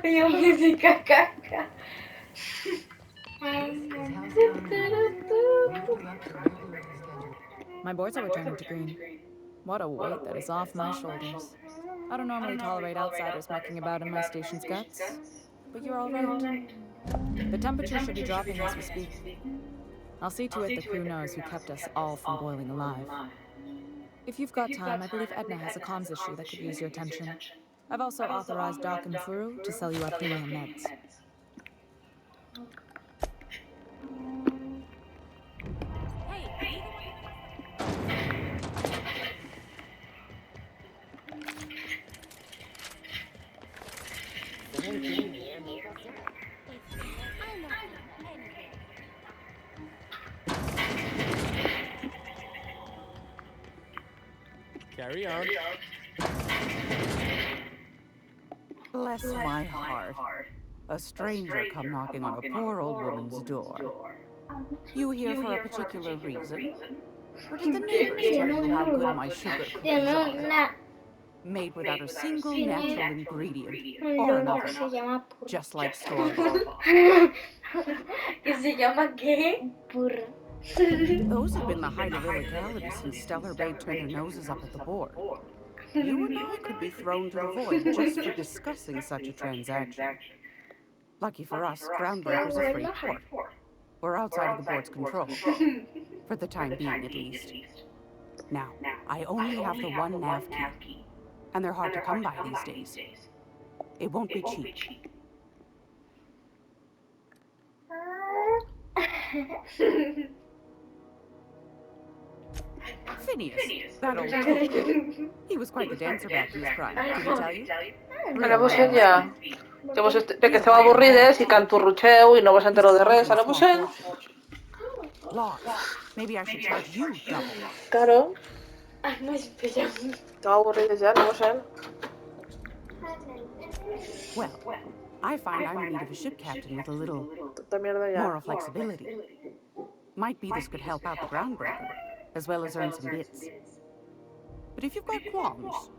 Yung física caca. My boards are returning to green. What a weight that is off my shoulders. I don't normally tolerate outsiders mucking about in my station's guts, but you're all right. The temperature should be dropping as we speak. I'll see to it the crew knows who kept us all from boiling alive. If you've got time, I believe Edna has a comms issue that could use your attention. I've also authorized Doc and Furu to sell you our premium meds. Hey, are you the one who pressed the... Carry on. Bless my heart. A stranger come knocking on a poor old woman's door. You here for a particular reason? Or did the neighbors tell you how good my sugar cookies are? Made without a single natural ingredient or another. Just like store-bought. ¿Qué se llama qué? Burra. Those have been the height of illegality since Stellar Bay turned their noses up at the board. You and I could be thrown to the void just for discussing such a transaction. Lucky for us, Groundbreaker's a free port. We're outside of the board's control. For the time being, at least. Now, I only have the one nav key. And they're hard to come by these days. It won't be cheap. Phineas, that old tool. He was quite the dancer back in his prime, did he tell you? Ara vos ja. Llavors, que esteu avorrides i canturrutxeu i no vos entero de res, ara vos en? Laws. Maybe I should charge you double. Claro, Ay, no, espera. esteu avorrides ja, no vos en? Well, I find I'm in need of a ship captain with a little Tota mierda ja. moral flexibility. Might be this could help out the Groundbreaker, as well as earn some bits. But if you've got qualms...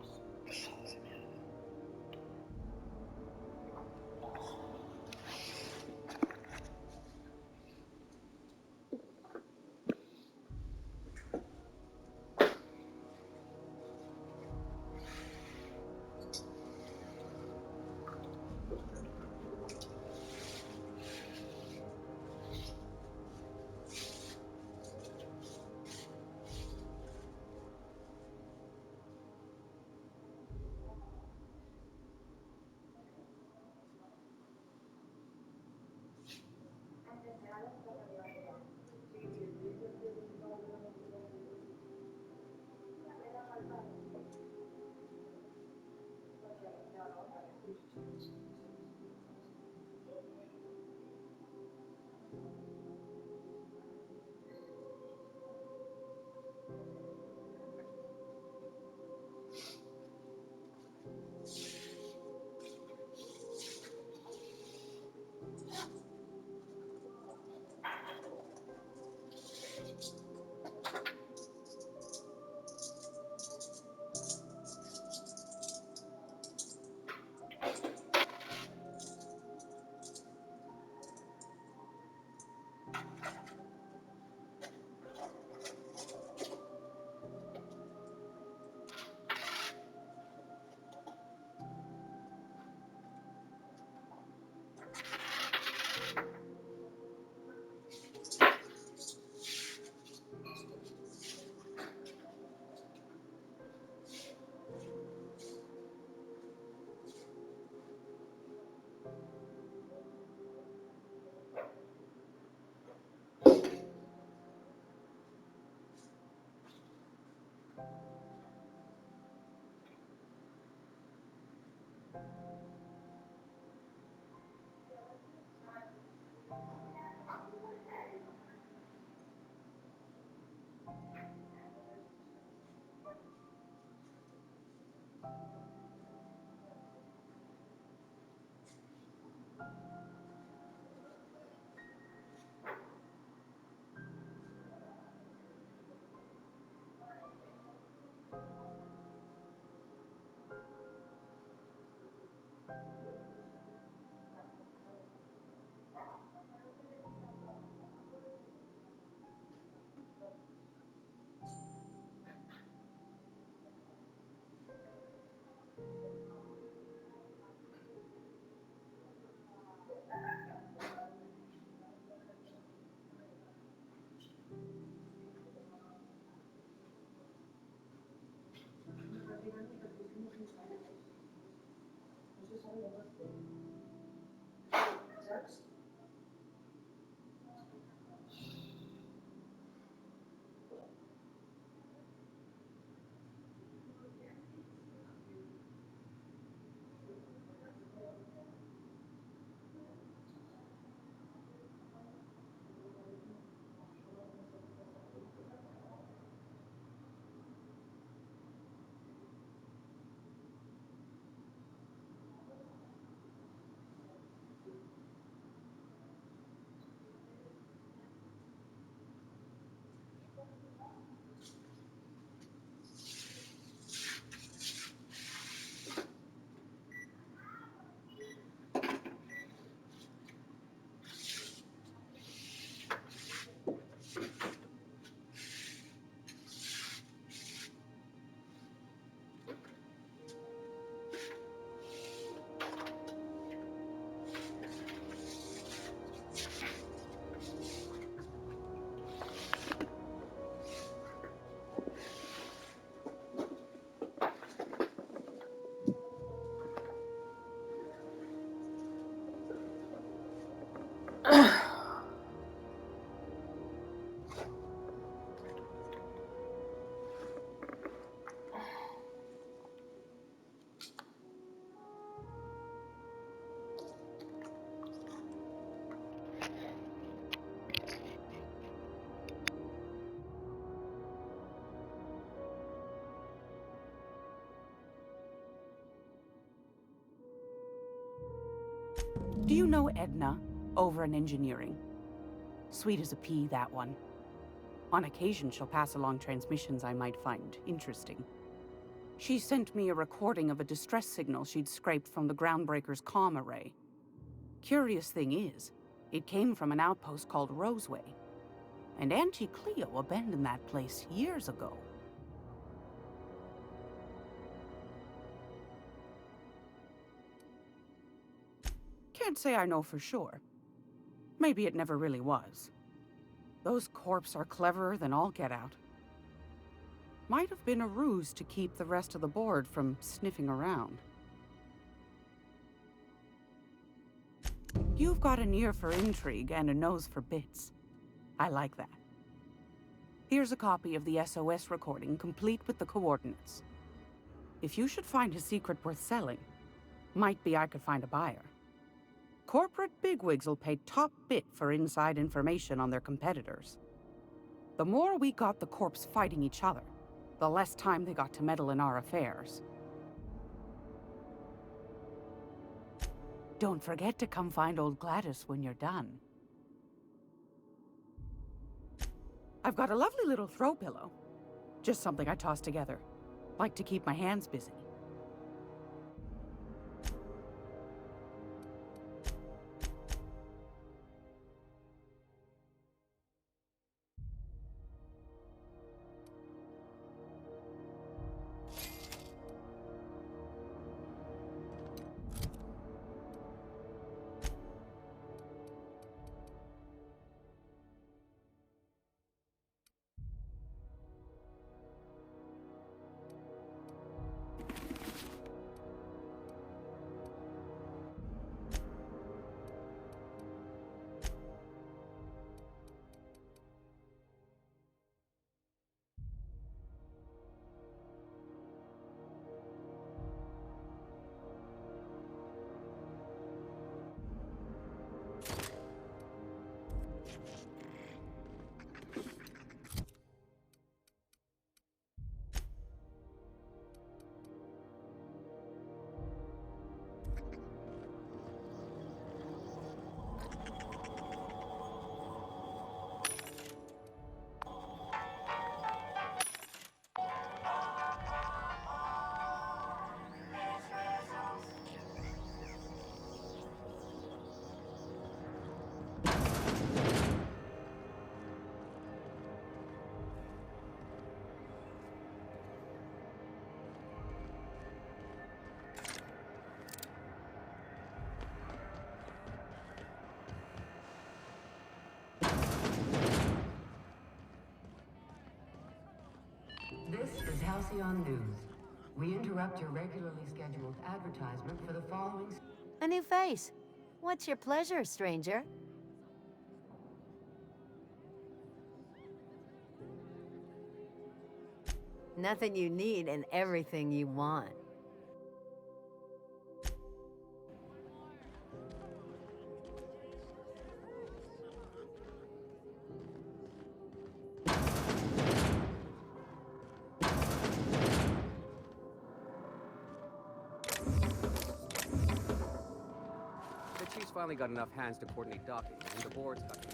Do you know Edna, over in engineering? Sweet as a pea, that one. On occasion, she'll pass along transmissions I might find interesting. She sent me a recording of a distress signal she'd scraped from the Groundbreaker's comm array. Curious thing is, it came from an outpost called Roseway. And Auntie Cleo abandoned that place years ago. Can't say I know for sure. Maybe it never really was. Those corps are cleverer than all get out. Might have been a ruse to keep the rest of the board from sniffing around. You've got an ear for intrigue and a nose for bits. I like that. Here's a copy of the SOS recording, complete with the coordinates. If you should find a secret worth selling, might be I could find a buyer. Corporate bigwigs will pay top bit for inside information on their competitors. The more we got the corps fighting each other, the less time they got to meddle in our affairs. Don't forget to come find old Gladys when you're done. I've got a lovely little throw pillow. Just something I toss together. Like to keep my hands busy. This is Halcyon News. We interrupt your regularly scheduled advertisement for the following... A new face. What's your pleasure, stranger? Nothing you need and everything you want. The chief's finally got enough hands to coordinate docking, and the board's got to.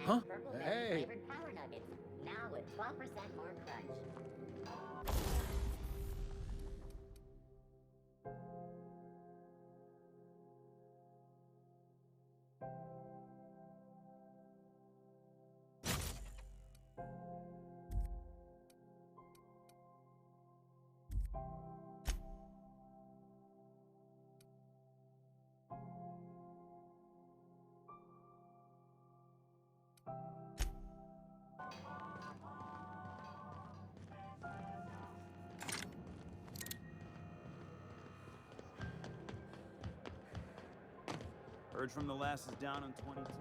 Huh? Purple Hey. berry flavored power nuggets. Now with 12% more crunch. Heard from the lasses down on 22.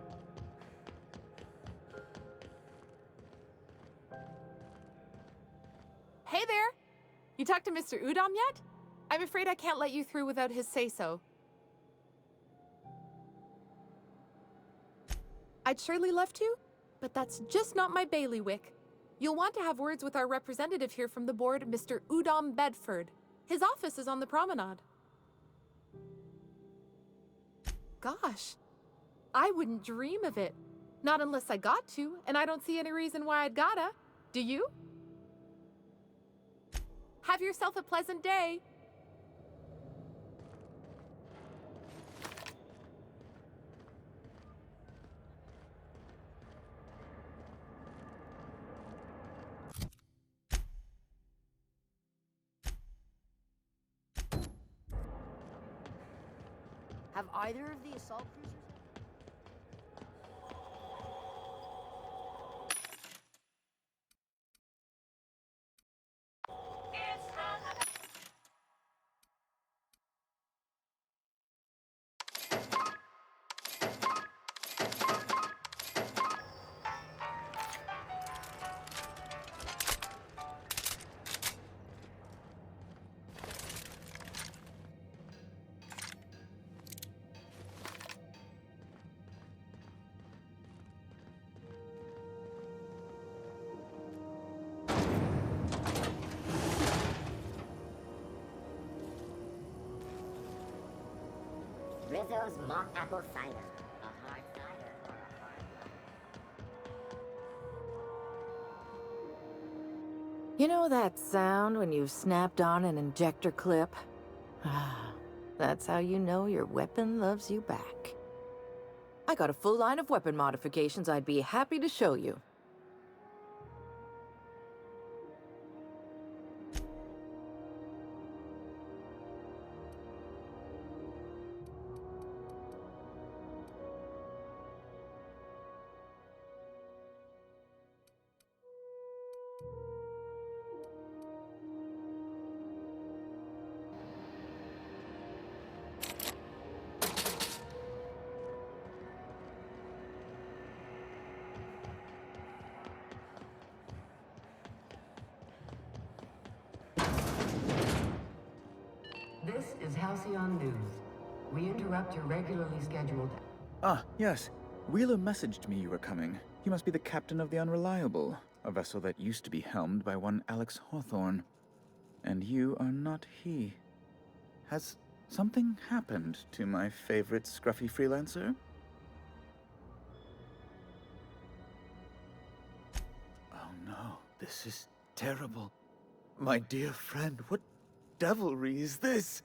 Hey there! You talked to Mr. Udom yet? I'm afraid I can't let you through without his say-so. I'd surely love to, but that's just not my bailiwick. You'll want to have words with our representative here from the board, Mr. Udom Bedford. His office is on the promenade. Gosh, I wouldn't dream of it. Not unless I got to, and I don't see any reason why I'd gotta. Do you? Have yourself a pleasant day. Have either of the assault cruisers? Rizzo's mock apple cider. A hard cider or a hard life. You know that sound when you've snapped on an injector clip? That's how you know your weapon loves you back. I got a full line of weapon modifications I'd be happy to show you. This is Halcyon News. We interrupt your regularly scheduled... Ah, yes. Wheeler messaged me you were coming. You must be the captain of the Unreliable, a vessel that used to be helmed by one Alex Hawthorne. And you are not he. Has something happened to my favorite scruffy freelancer? Oh no, this is terrible. My dear friend, what devilry is this?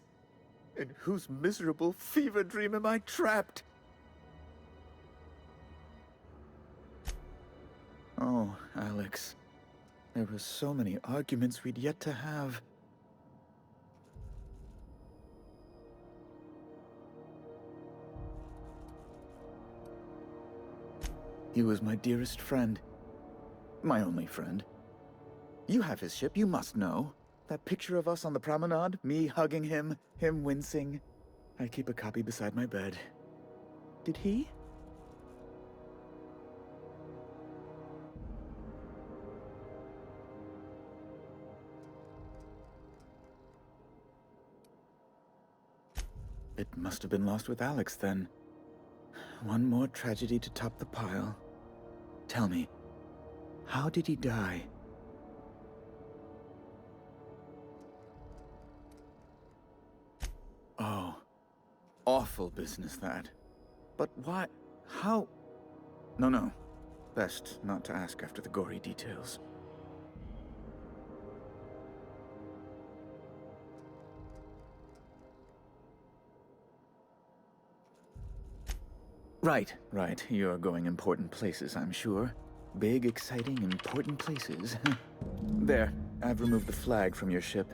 In whose miserable fever dream am I trapped? Oh, Alex. There were so many arguments we'd yet to have. He was my dearest friend. My only friend. You have his ship, you must know. That picture of us on the promenade, me hugging him, him wincing. I keep a copy beside my bed. Did he? It must have been lost with Alex, then. One more tragedy to top the pile. Tell me, how did he die? Oh, awful business, that. But why? How? No. Best not to ask after the gory details. Right. You're going important places, I'm sure. Big, exciting, important places. There, I've removed the flag from your ship.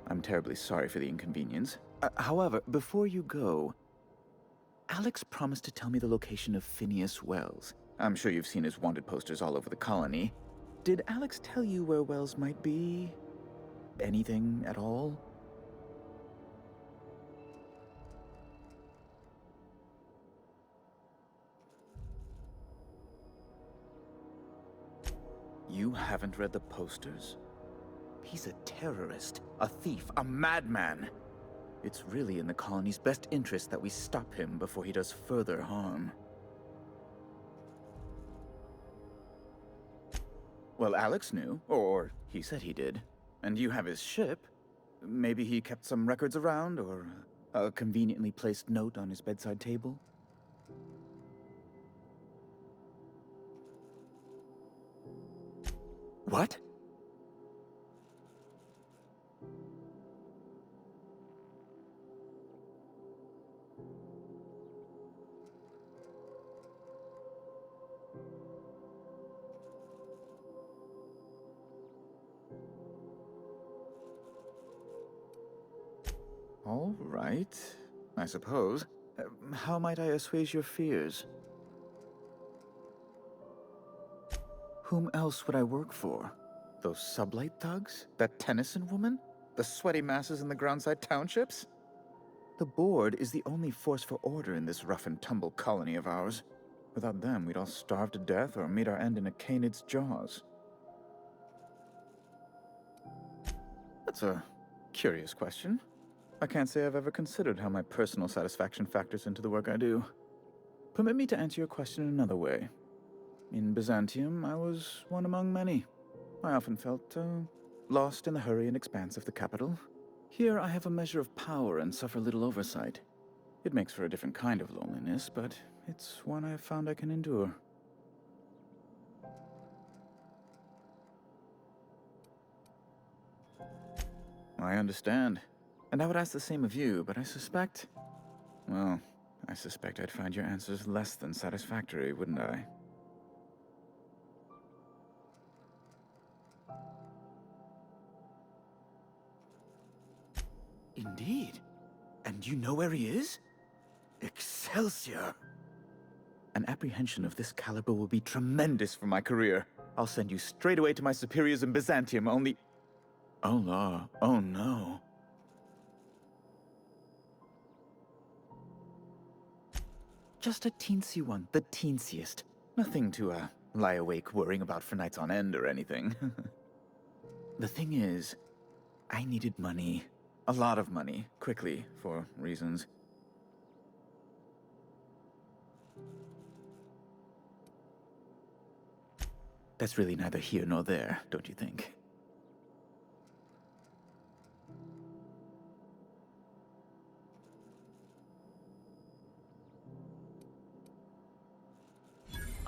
I'm terribly sorry for the inconvenience. However, before you go, Alex promised to tell me the location of Phineas Wells. I'm sure you've seen his wanted posters all over the colony. Did Alex tell you where Wells might be? Anything at all? You haven't read the posters? He's a terrorist, a thief, a madman. It's really in the colony's best interest that we stop him before he does further harm. Well, Alex knew, or he said he did. And you have his ship. Maybe he kept some records around, or a conveniently placed note on his bedside table? What? All right, I suppose. How might I assuage your fears? Whom else would I work for? Those sublight thugs? That Tennyson woman? The sweaty masses in the groundside townships? The board is the only force for order in this rough-and-tumble colony of ours. Without them, we'd all starve to death or meet our end in a canid's jaws. That's a curious question. I can't say I've ever considered how my personal satisfaction factors into the work I do. Permit me to answer your question in another way. In Byzantium, I was one among many. I often felt lost in the hurry and expanse of the capital. Here I have a measure of power and suffer little oversight. It makes for a different kind of loneliness, but it's one I have found I can endure. I understand. And I would ask the same of you, but I suspect I'd find your answers less than satisfactory, wouldn't I? Indeed. And you know where he is? Excelsior! An apprehension of this caliber will be tremendous for my career. I'll send you straight away to my superiors in Byzantium, only... Oh, law. Oh, no. Just a teensy one, the teensiest. Nothing to, lie awake worrying about for nights on end or anything. The thing is, I needed money. A lot of money, quickly, for reasons. That's really neither here nor there, don't you think?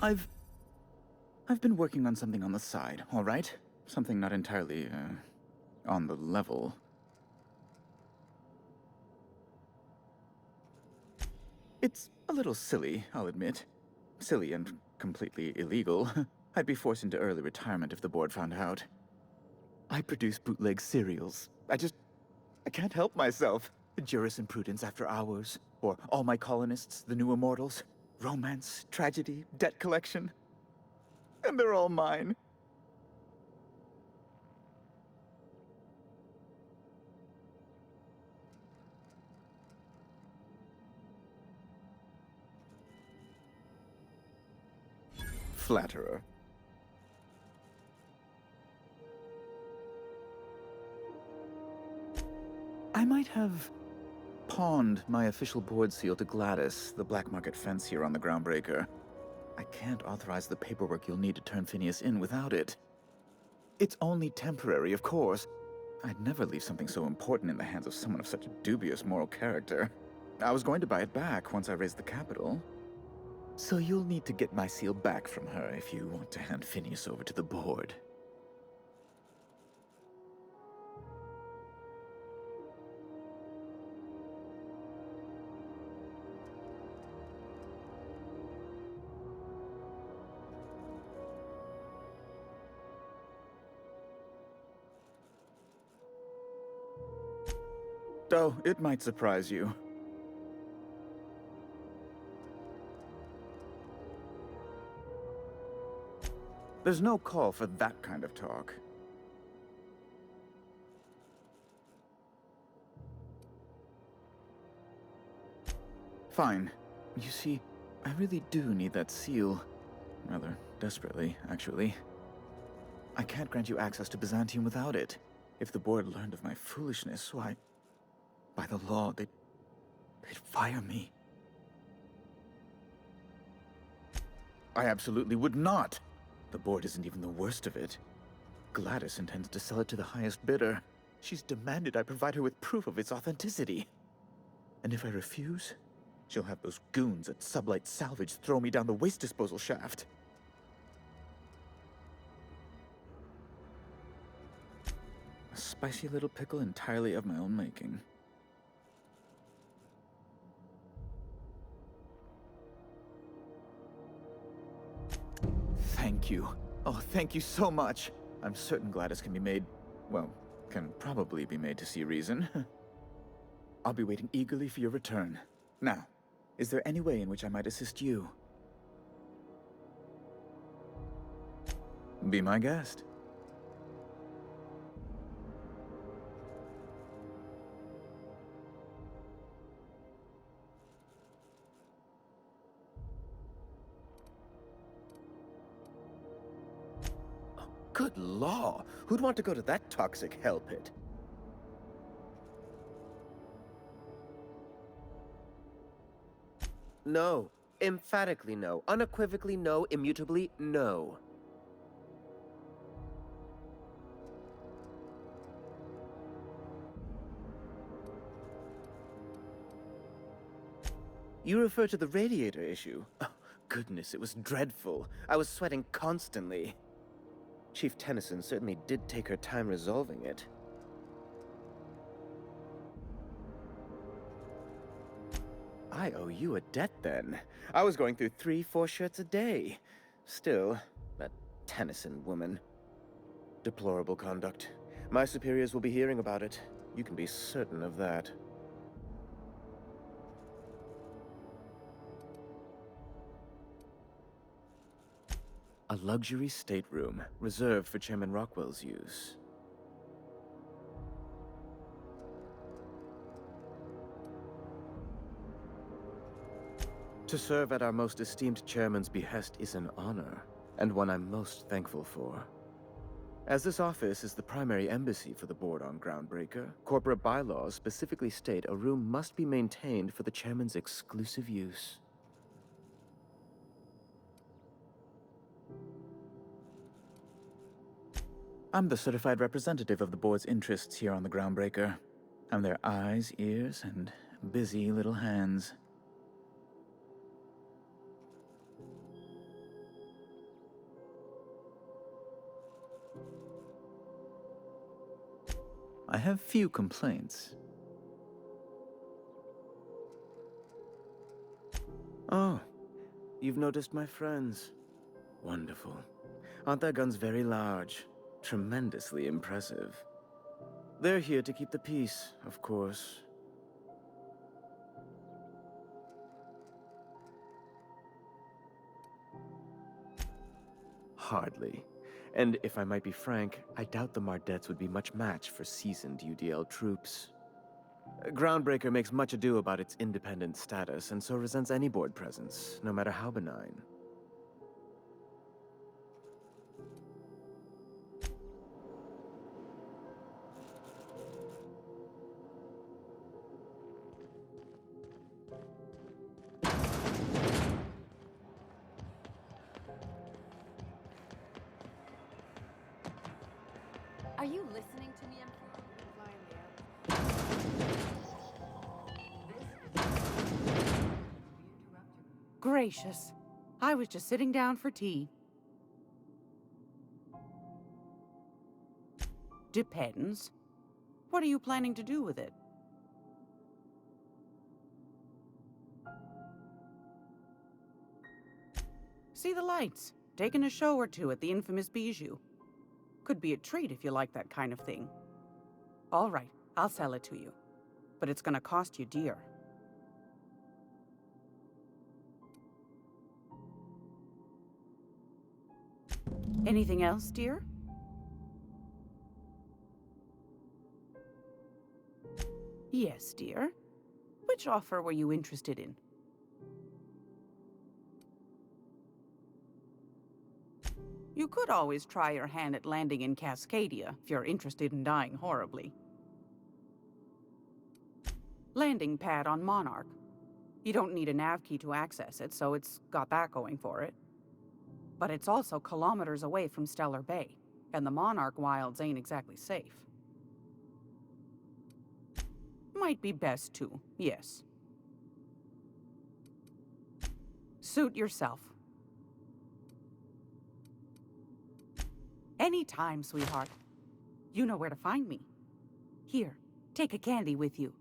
I've been working on something on the side, all right? Something not entirely, on the level. It's a little silly, I'll admit. Silly and completely illegal. I'd be forced into early retirement if the board found out. I produce bootleg serials. I can't help myself. Jurisprudence After Hours, or All My Colonists, The New Immortals, romance, tragedy, debt collection. And they're all mine. Flatterer. I might have pawned my official board seal to Gladys, the black market fence here on the Groundbreaker. I can't authorize the paperwork you'll need to turn Phineas in without it. It's only temporary, of course. I'd never leave something so important in the hands of someone of such dubious moral character. I was going to buy it back once I raised the capital. So you'll need to get my seal back from her if you want to hand Phineas over to the board. Oh, it might surprise you. There's no call for that kind of talk. Fine. You see, I really do need that seal. Rather desperately, actually. I can't grant you access to Byzantium without it. If the board learned of my foolishness, why... by the law, they'd fire me. I absolutely would not! The board isn't even the worst of it. Gladys intends to sell it to the highest bidder. She's demanded I provide her with proof of its authenticity. And if I refuse, she'll have those goons at Sublight Salvage throw me down the waste disposal shaft. A spicy little pickle entirely of my own making. Thank you. Oh, thank you so much. I'm certain Gladys can be made, well, can probably be made to see reason. I'll be waiting eagerly for your return. Now, is there any way in which I might assist you? Be my guest. Good law! Who'd want to go to that toxic hell pit? No. Emphatically no. Unequivocally no. Immutably no. You refer to the radiator issue? Oh, goodness, it was dreadful. I was sweating constantly. Chief Tennyson certainly did take her time resolving it. I owe you a debt, then. I was going through 3-4 shirts a day. Still, that Tennyson woman. Deplorable conduct. My superiors will be hearing about it. You can be certain of that. A luxury stateroom, reserved for Chairman Rockwell's use. To serve at our most esteemed chairman's behest is an honor, and one I'm most thankful for. As this office is the primary embassy for the board on Groundbreaker, corporate bylaws specifically state a room must be maintained for the chairman's exclusive use. I'm the certified representative of the board's interests here on the Groundbreaker. I'm their eyes, ears, and busy little hands. I have few complaints. Oh, you've noticed my friends. Wonderful. Aren't their guns very large? Tremendously impressive. They're here to keep the peace, of course. Hardly. And if I might be frank, I doubt the Mardettes would be much match for seasoned UDL troops. Groundbreaker makes much ado about its independent status, and so resents any board presence, no matter how benign. Are you listening to me, Gracious. I was just sitting down for tea. Depends. What are you planning to do with it? See the lights. Taking a show or two at the infamous Bijou. Could be a treat if you like that kind of thing. All right, I'll sell it to you. But it's gonna cost you dear. Anything else, dear? Yes, dear. Which offer were you interested in? You could always try your hand at landing in Cascadia if you're interested in dying horribly. Landing pad on Monarch. You don't need a nav key to access it, so it's got that going for it. But it's also kilometers away from Stellar Bay, and the Monarch wilds ain't exactly safe. Might be best to, yes. Suit yourself. Anytime, sweetheart. You know where to find me. Here, take a candy with you.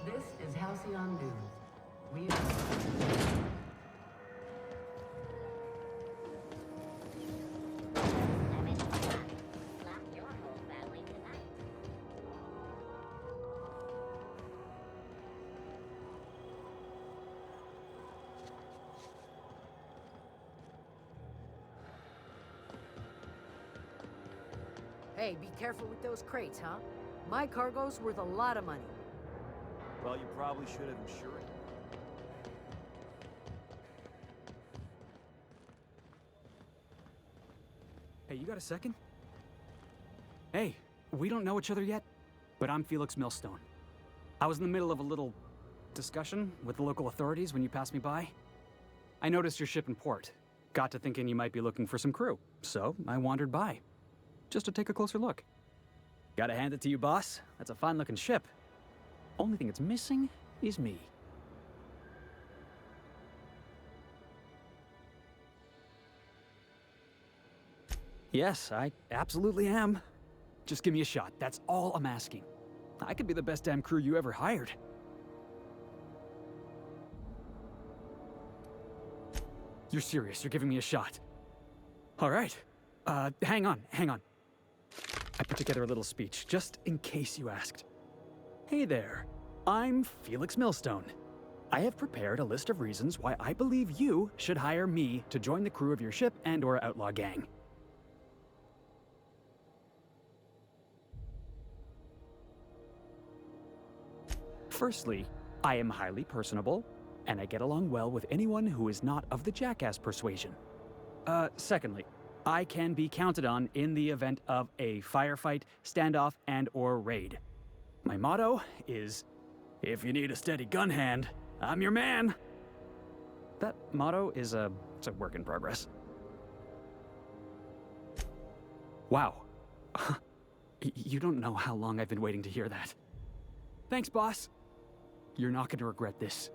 This is Halcyon News. We Hey, be careful with those crates, huh? My cargo's worth a lot of money. Well, you probably should have insured it. Hey, you got a second? Hey, we don't know each other yet, but I'm Felix Millstone. I was in the middle of a little discussion with the local authorities when you passed me by. I noticed your ship in port. Got to thinking you might be looking for some crew, so I wandered by, just to take a closer look. Gotta hand it to you, boss. That's a fine-looking ship. Only thing it's missing is me. Yes, I absolutely am. Just give me a shot. That's all I'm asking. I could be the best damn crew you ever hired. You're serious? You're giving me a shot? All right. Hang on. I put together a little speech, just in case you asked. Hey there, I'm Felix Millstone. I have prepared a list of reasons why I believe you should hire me to join the crew of your ship and/or outlaw gang. Firstly, I am highly personable, and I get along well with anyone who is not of the jackass persuasion. Secondly, I can be counted on in the event of a firefight, standoff, and/or raid. My motto is, if you need a steady gun hand, I'm your man. That motto is it's a work in progress. Wow. You don't know how long I've been waiting to hear that. Thanks, boss. You're not going to regret this.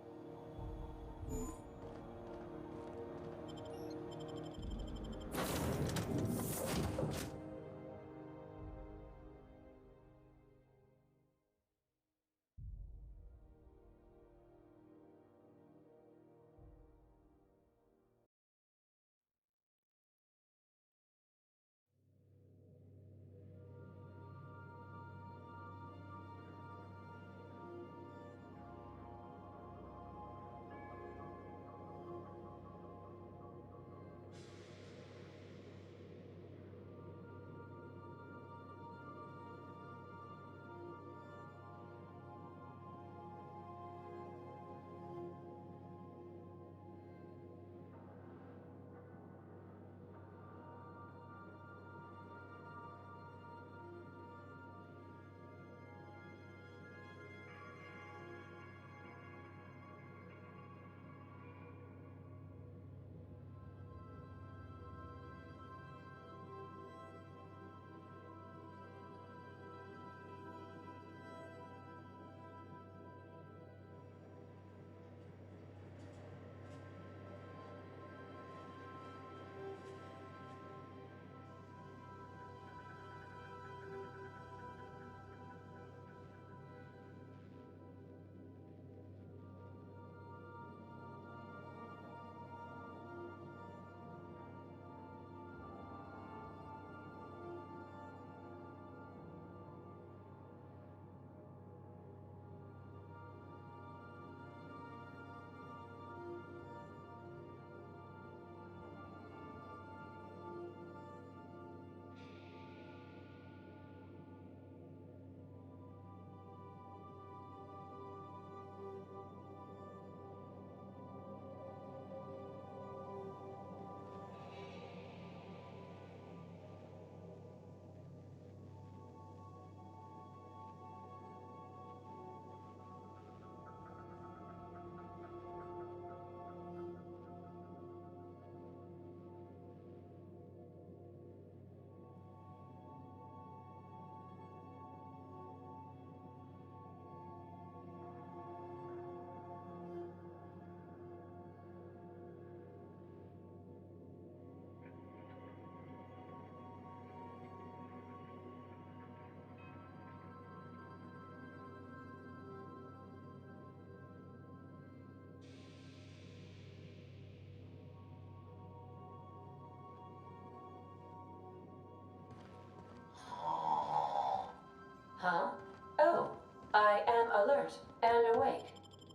Huh? Oh, I am alert and awake.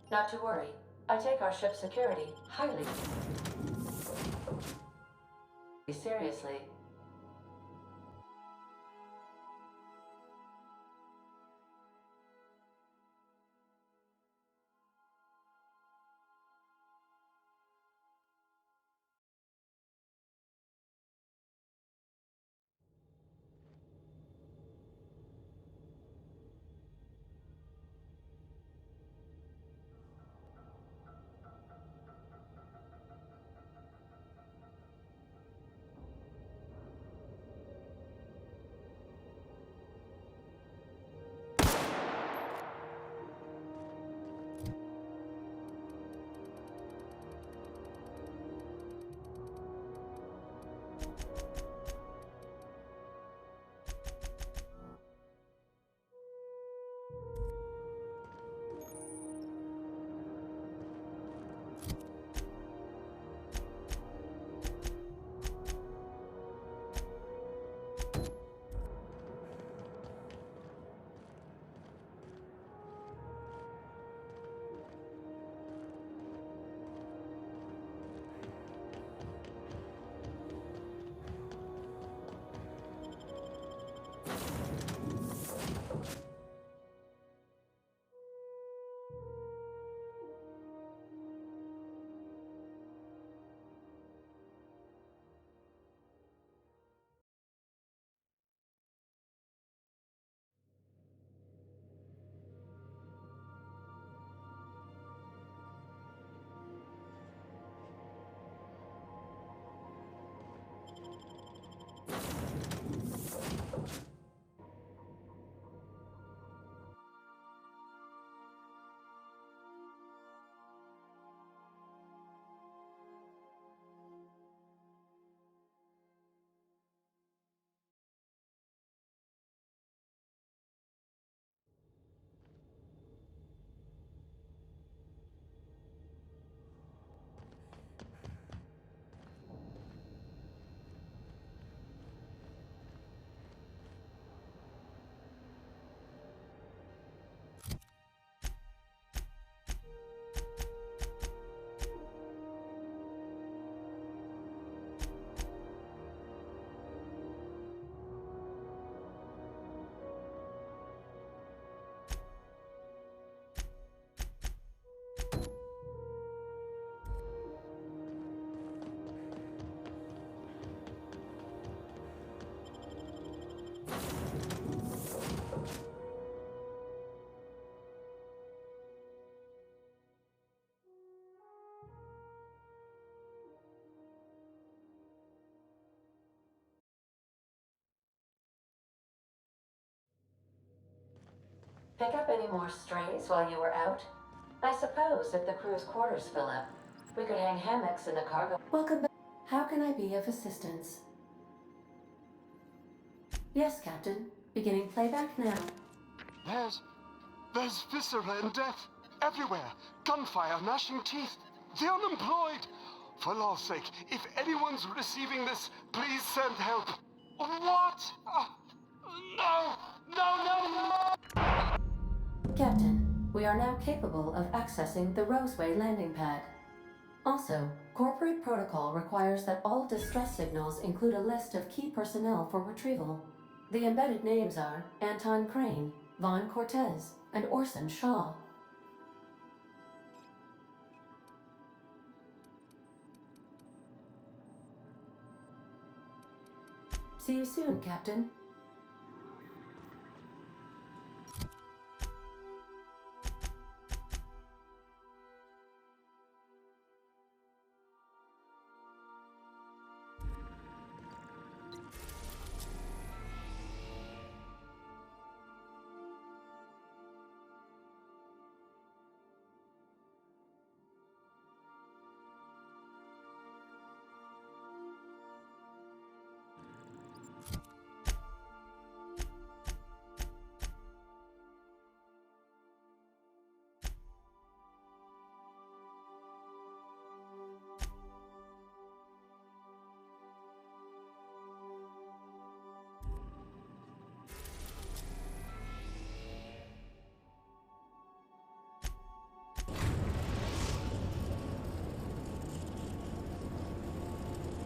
Not to worry. I take our ship's security highly seriously. Pick up any more strays while you were out? I suppose if the crew's quarters fill up, we could hang hammocks in the cargo. Welcome back. How can I be of assistance? Yes, Captain. Beginning playback now. There's viscera and death everywhere. Gunfire, gnashing teeth. The unemployed. For law's sake, if anyone's receiving this, please send help. What? No! Captain, we are now capable of accessing the Roseway landing pad. Also, corporate protocol requires that all distress signals include a list of key personnel for retrieval. The embedded names are Anton Crane, Vaughn Cortez, and Orson Shaw. See you soon, Captain.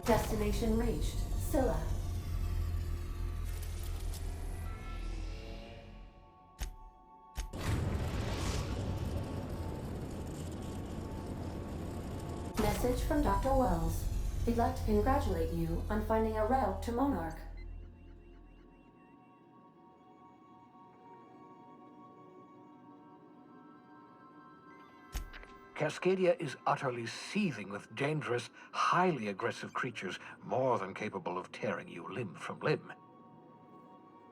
Destination reached. Scylla. Message from Dr. Wells. He'd like to congratulate you on finding a route to Monarch. Cascadia is utterly seething with dangerous, highly aggressive creatures, more than capable of tearing you limb from limb.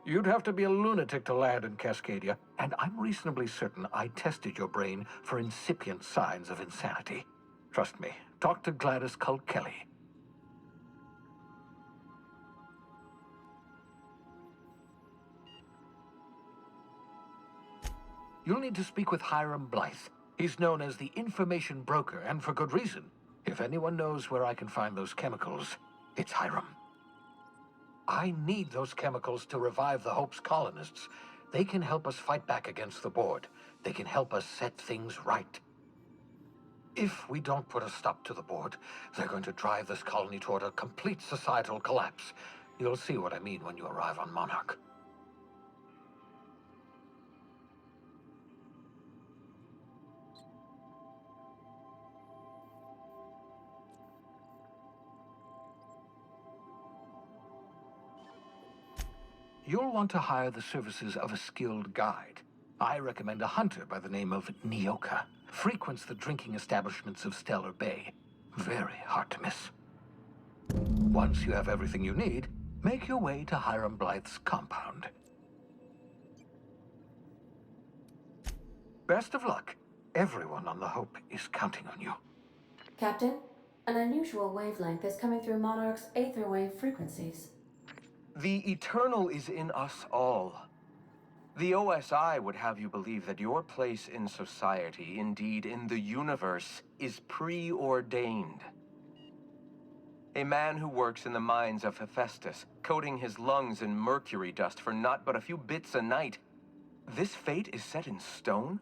You'd have to be a lunatic to land in Cascadia, and I'm reasonably certain I tested your brain for incipient signs of insanity. Trust me, talk to Gladys Culkelly. You'll need to speak with Hiram Blythe. He's known as the information broker, and for good reason. If anyone knows where I can find those chemicals, it's Hiram. I need those chemicals to revive the Hope's colonists. They can help us fight back against the Board. They can help us set things right. If we don't put a stop to the Board, they're going to drive this colony toward a complete societal collapse. You'll see what I mean when you arrive on Monarch. You'll want to hire the services of a skilled guide. I recommend a hunter by the name of Nyoka. Frequents the drinking establishments of Stellar Bay. Very hard to miss. Once you have everything you need, make your way to Hiram Blythe's compound. Best of luck. Everyone on the Hope is counting on you. Captain, an unusual wavelength is coming through Monarch's aether wave frequencies. The eternal is in us all. The OSI would have you believe that your place in society, indeed in the universe, is preordained. A man who works in the mines of Hephaestus, coating his lungs in mercury dust for not but a few bits a night. This fate is set in stone?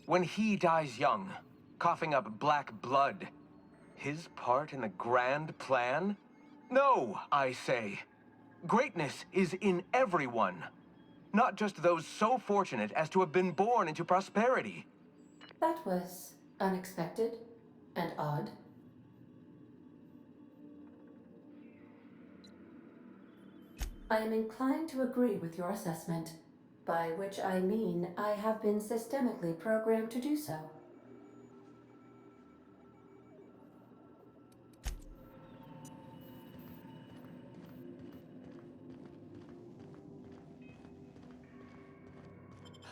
When he dies young, coughing up black blood, his part in the grand plan? No, I say. Greatness is in everyone. Not just those so fortunate as to have been born into prosperity. That was unexpected and odd. I am inclined to agree with your assessment, by which I mean I have been systemically programmed to do so.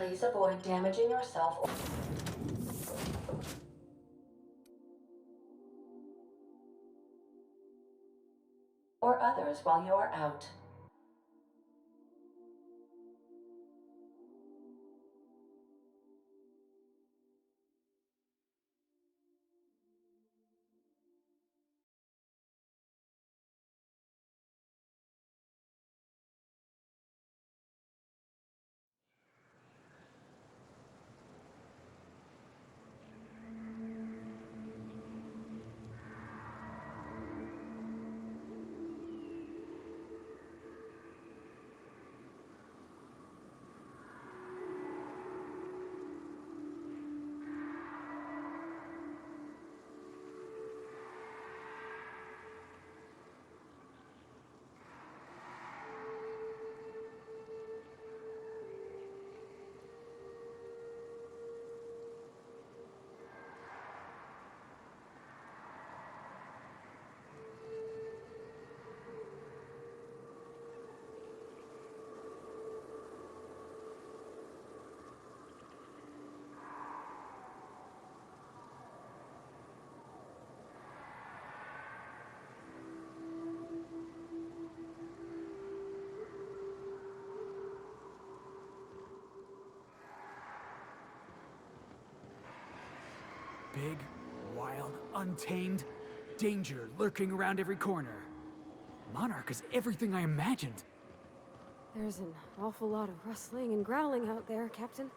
Please avoid damaging yourself or others while you are out. Big, wild, untamed, danger lurking around every corner. Monarch is everything I imagined. There's an awful lot of rustling and growling out there, Captain.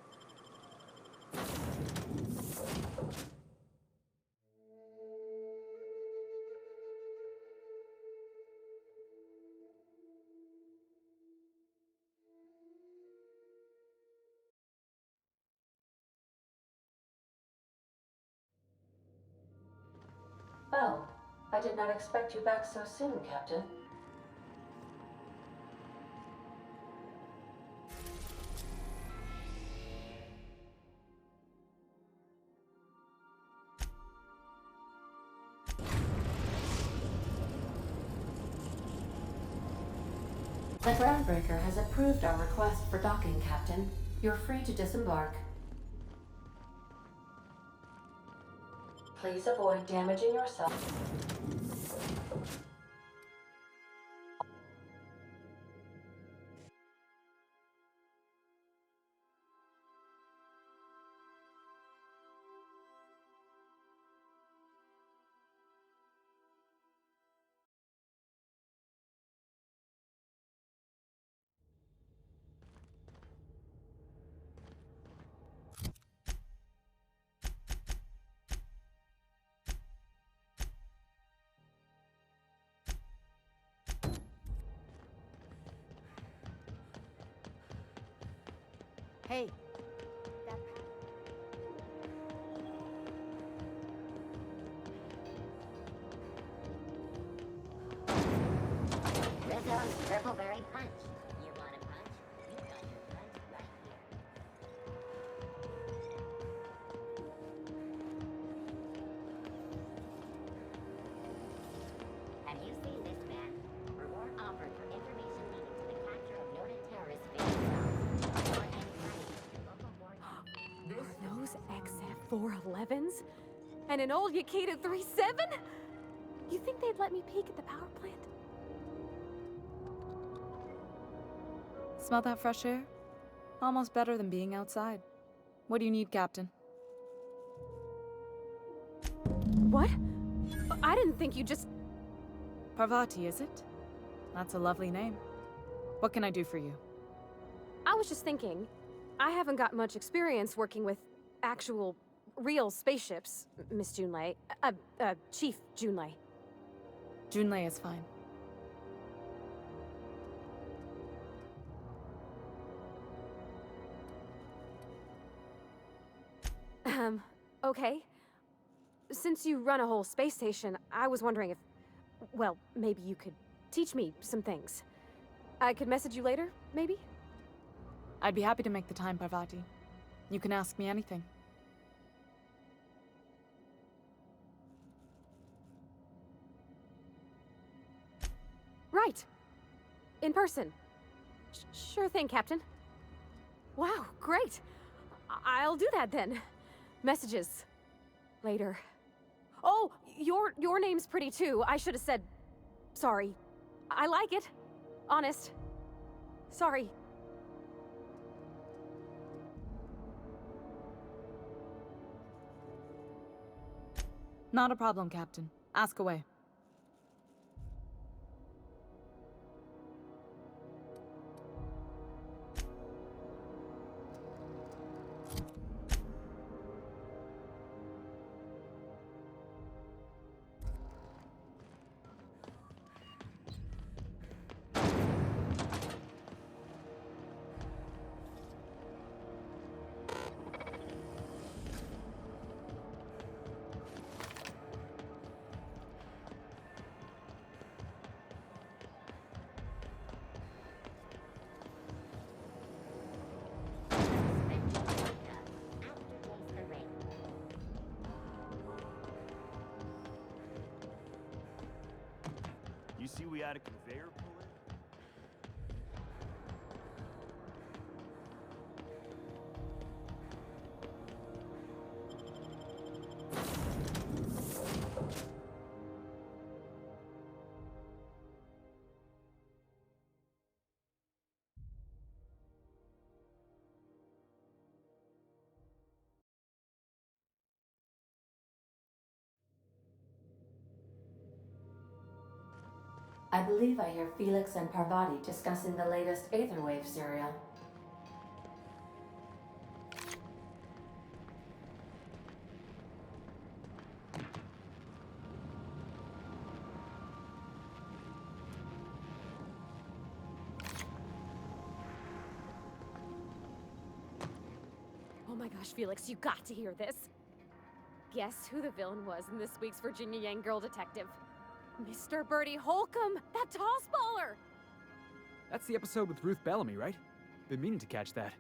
Oh, I did not expect you back so soon, Captain. The Groundbreaker has approved our request for docking, Captain. You're free to disembark. Please avoid damaging yourself. Hey. Rizzo's Purpleberry Punch. You want a punch? You got your punch right here. Have you seen this man? Reward offered for information leading to the capture of noted terrorist cells. Or any Those XF-411s? And an old Yakita 37? You think they'd let me peek at the power plant? Smell that fresh air? Almost better than being outside. What do you need, Captain? What? I didn't think you just... Parvati, is it? That's a lovely name. What can I do for you? I was just thinking, I haven't got much experience working with actual, real spaceships, Miss Junlei. Chief Junlei. Junlei is fine. Okay. Since you run a whole space station, I was wondering if... Well, maybe you could teach me some things. I could message you later, maybe? I'd be happy to make the time, Parvati. You can ask me anything. Right. In person. Sure thing, Captain. Wow, great. I'll do that then. Messages. Later. Oh, your name's pretty too. I should have said sorry. I like it. Honest. Sorry. Not a problem, Captain. Ask away. You see we had a conveyor pull in? I believe I hear Felix and Parvati discussing the latest Aetherwave serial. Oh my gosh, Felix, you got to hear this. Guess who the villain was in this week's Virginia Yang Girl Detective? Mr. Bertie Holcomb, that toss baller! That's the episode with Ruth Bellamy, right? Been meaning to catch that.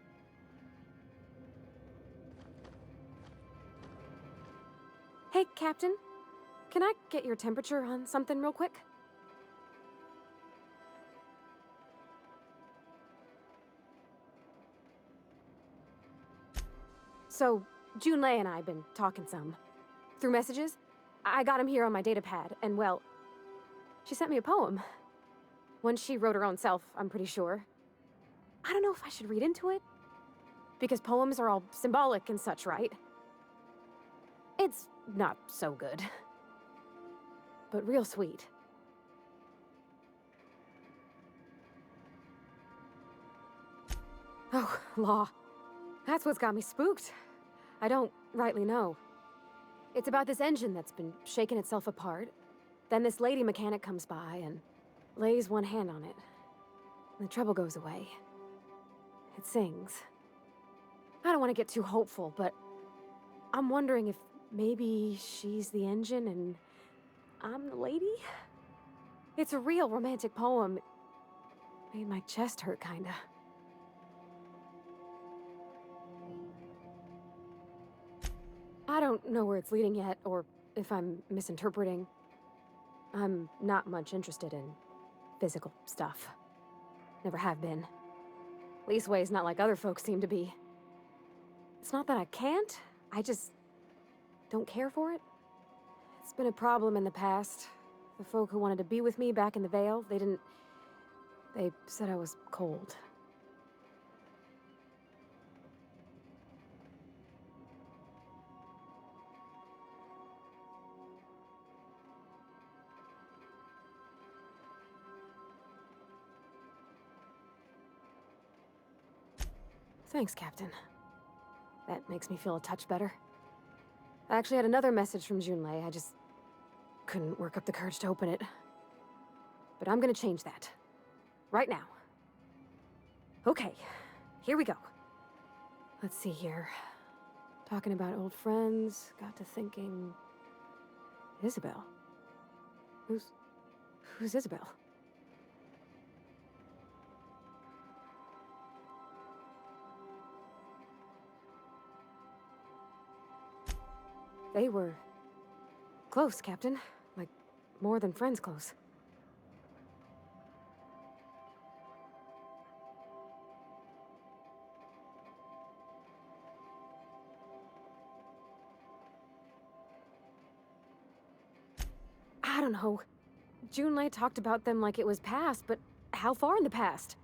Hey, Captain. Can I get your temperature on something real quick? So, Junlei and I have been talking some. Through messages. I got him here on my datapad, and well, she sent me a poem. One she wrote her own self, I'm pretty sure. I don't know if I should read into it. Because poems are all symbolic and such, right? It's not so good. But real sweet. Oh, law. That's what's got me spooked. I don't rightly know. It's about this engine that's been shaking itself apart. Then this lady mechanic comes by and lays one hand on it. And the trouble goes away. It sings. I don't want to get too hopeful, but I'm wondering if maybe she's the engine and I'm the lady? It's a real romantic poem. Made my chest hurt, kinda. I don't know where it's leading yet, or if I'm misinterpreting. I'm not much interested in physical stuff. Never have been. Leastways, not like other folks seem to be. It's not that I can't, I just don't care for it. It's been a problem in the past. The folk who wanted to be with me back in the Vale, they said I was cold. Thanks, Captain. That makes me feel a touch better. I actually had another message from Junlei. I just couldn't work up the courage to open it. But I'm gonna change that. Right now. Okay, here we go. Let's see here. Talking about old friends, got to thinking... Isabel? Who's Isabel? They were close, Captain. Like, more than friends close. know. Junlei talked about them like it was past, but how far in the past?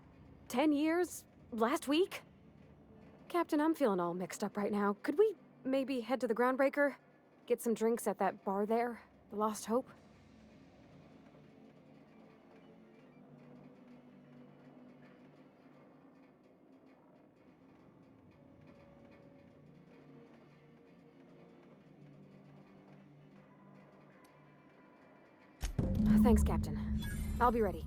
10 years? Last week? Captain, I'm feeling all mixed up right now. Could we maybe head to the Groundbreaker? Get some drinks at that bar there? The Lost Hope? Thanks, Captain. I'll be ready.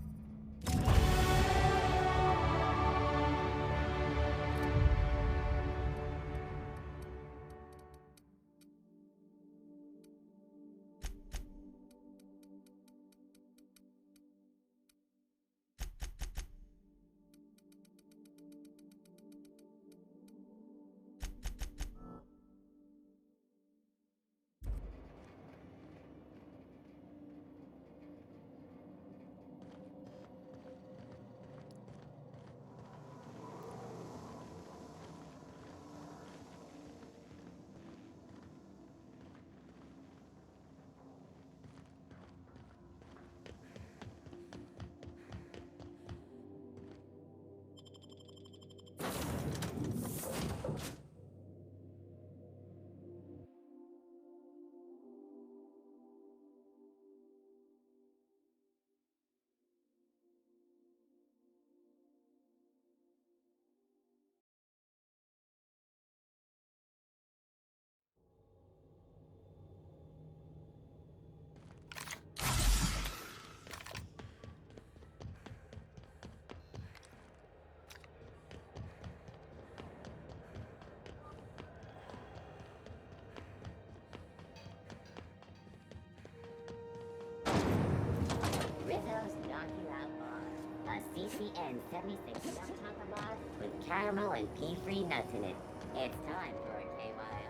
Rizzo's Knock You Out Bar. A CCN 76 Chunka bar with caramel and pea-free nuts in it. It's time for a KYO.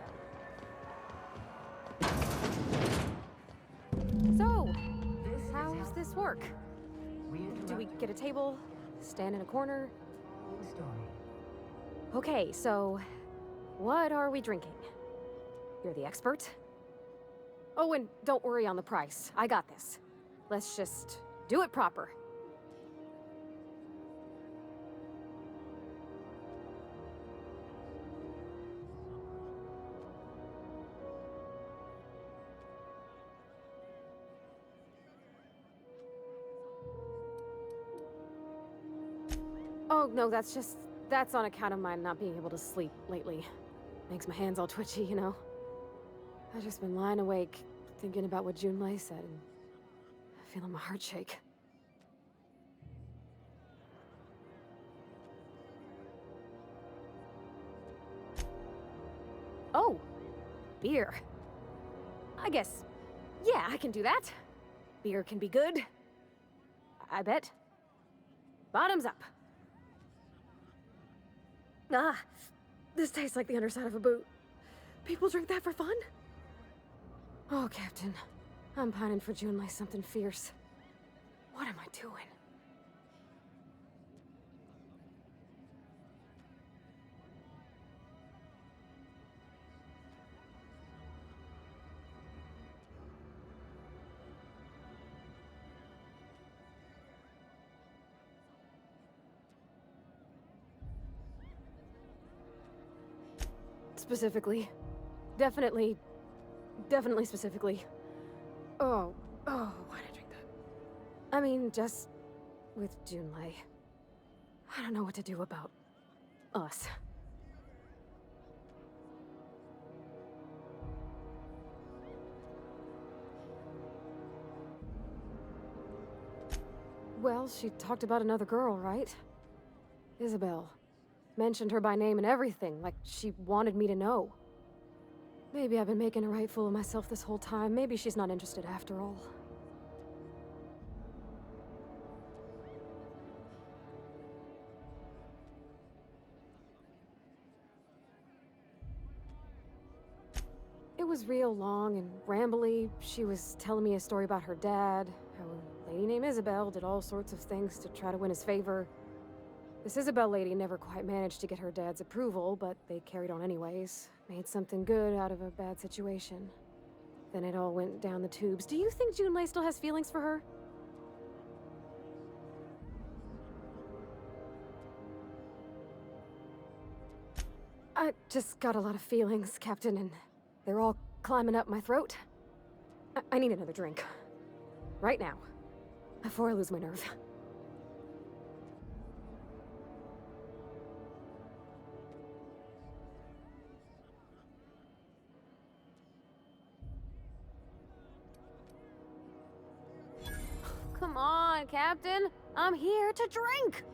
So, how's this work? Do we get a table? Stand in a corner? Okay, so what are we drinking? You're the expert? Oh, and don't worry on the price. I got this. Let's just do it proper. Oh, no, that's on account of my not being able to sleep lately. Makes my hands all twitchy, you know? I've just been lying awake, thinking about what Junlei said, and feeling my heart shake. Oh, beer. I guess, yeah, I can do that. Beer can be good. I bet. Bottoms up. Ah, this tastes like the underside of a boot. People drink that for fun? Oh, Captain. I'm pining for Junlei something fierce. What am I doing? Specifically. Definitely specifically. Oh, why'd I drink that? I mean, just with Junlei. I don't know what to do about us. Well, she talked about another girl, right? Isabel. Mentioned her by name and everything, like she wanted me to know. Maybe I've been making a right fool of myself this whole time. Maybe she's not interested after all. It was real long and rambly. She was telling me a story about her dad, how a lady named Isabel did all sorts of things to try to win his favor. This Isabel lady never quite managed to get her dad's approval, but they carried on anyways. Made something good out of a bad situation. Then it all went down the tubes. Do you think Junlei still has feelings for her? I just got a lot of feelings, Captain, and they're all climbing up my throat. I need another drink. Right now. Before I lose my nerve. Come on, Captain. I'm here to drink.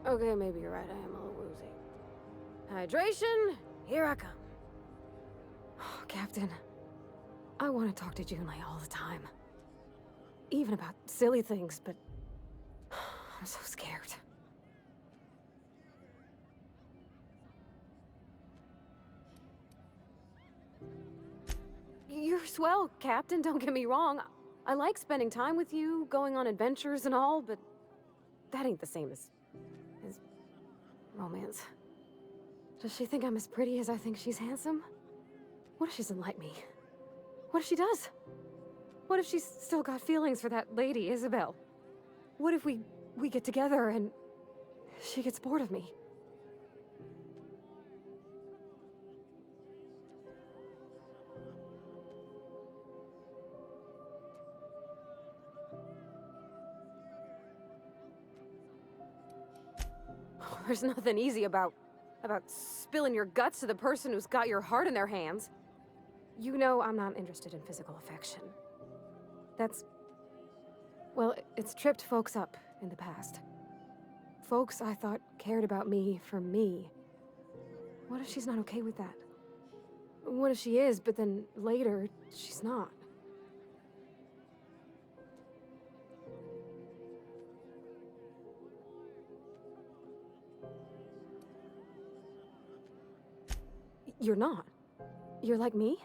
Okay, maybe you're right. I am a little woozy. Hydration, here I come. Oh, Captain, I want to talk to Junlei all the time. Even about silly things, but I'm so scared. You're swell, Captain, don't get me wrong. I like spending time with you, going on adventures and all, but that ain't the same as romance. Does she think I'm as pretty as I think she's handsome? What if she doesn't like me? What if she does? What if she's still got feelings for that lady, Isabel? What if we get together and she gets bored of me? There's nothing easy about spilling your guts to the person who's got your heart in their hands. You know I'm not interested in physical affection. Well, it's tripped folks up in the past. Folks I thought cared about me for me. What if she's not okay with that? What if she is, but then later, she's not? You're not. You're like me?